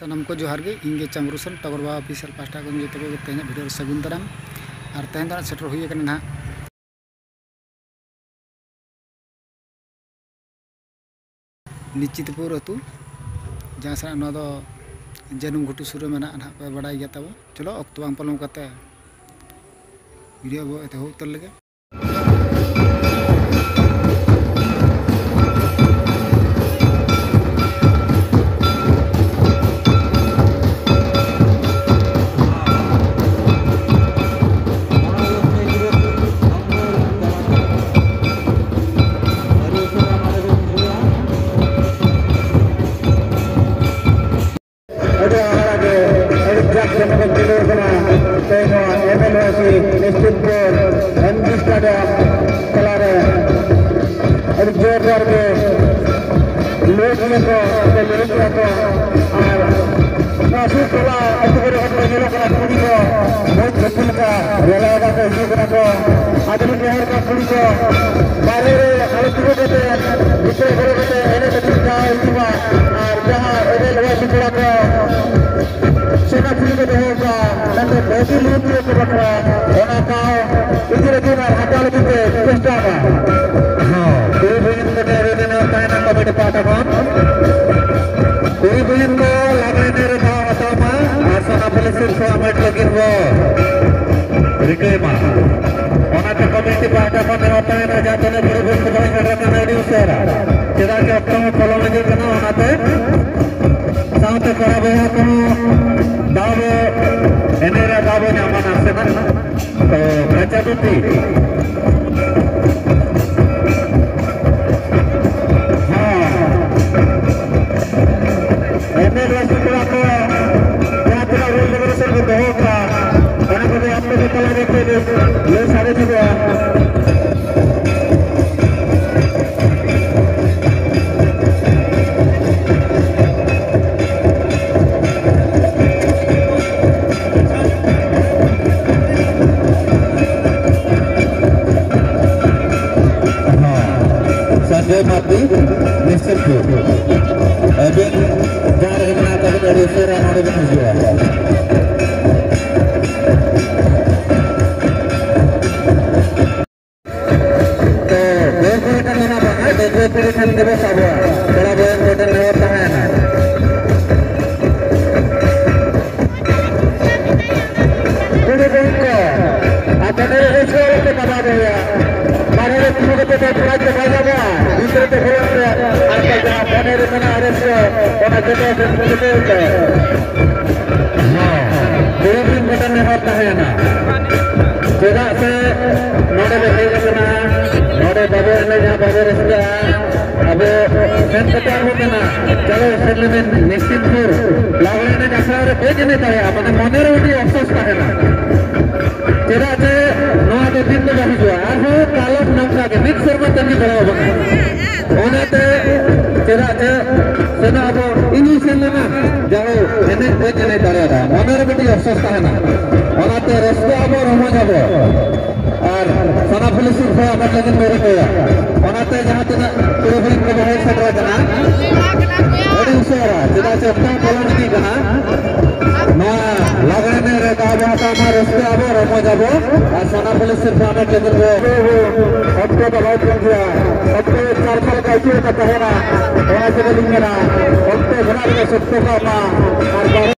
सानम को जोहार गे इंगे चामरुसन टगर बाबा official pasta को जो तेज भिडियो सगुन दाराम और तेहन दाना सेटर हुई ना निश्चितपुर अतु जहाँ से जानुम घुटू सुर में ना पे बड़ा गया तब चलो अक्ट बांग पलम करते वीडियो बो एत उतर लगे जोरदार के लोग को और काफी कला अतुगर हम लोग का पूरी को बहुत जटिल का रेला का हिस्सा को आधुनिक शहर का पूरी को बारे अलग के दूसरे घरों के एने कटिंग का हुआ और जहां एने लगा सिकड़ा को सेना पुलिस के होगा नंदे बहुत ही लोग को बकरा होना का इधर दिन हटा लेके चेष्टा का कमेटी पाठकन कुरिबुइन को लगाने रखा अतमा आसना पुलिस से अमेट लगी वो रिकेमा ओना के कमेटी पाठकन होता है ना जाते ने कुरिबुइन को भाई रखा नहीं उसेरा तेरा के अपना में फॉलो लगे करना होना पे साथ करा भैया को दावे एनेरा दावे नामा से ना तो बच्चा दुती संजय माती निश्चित अभी जा रहे हैं ना तभी से हमारे भी हुआ तो देखो का लेना पड़ा देखो फिर हम देवे सब थोड़ा बहुत होटल में होता है ना पूरे दिन को अपने इसको के बता दिया मारे तुम को तो थोड़ा जगह दूसरे के घर से आजकल जहाँ बने रहना अरेस्ट होना चाहिए हाँ पूरे दिन बटन में होता है ना जगह से नोड़े बैठे रखना नोड़े बाबे ने जहाँ बाबे रखा अब सेंट तैयार होते ना चलो सेटल में निश्चितपुर लागले ने जैसा रे पेज नहीं था अपने मने रोटी अफसोस का है ना तेरा से नौ दिन में बनी हुआ है वो कालम नमका के मिक्सर में तंगी बड़ा बना ओनाते तेरा से सेना अब इनिशियल ना जाओ इन्हें पेज नहीं डाला था मने रोटी अफसोस का है ना ओनाते रस्ते अब रोमा जाबो और सना पुलिस से हमारे लेकिन मेरे को ओनाते जहां तना पूरे पुलिस को बहुत सदरा करना बड़ी उसेरा तेरा से अपना कॉलोनी की करना ना लगाने रे का बात हमारे रस्ते अब रोमा जाबो और सना पुलिस से हमारे लेकिन वो सबको बहुत कम दिया सबको चार साल का इतिहास का कहना वहां से बोलेंगे ना सबको बना के सबको का और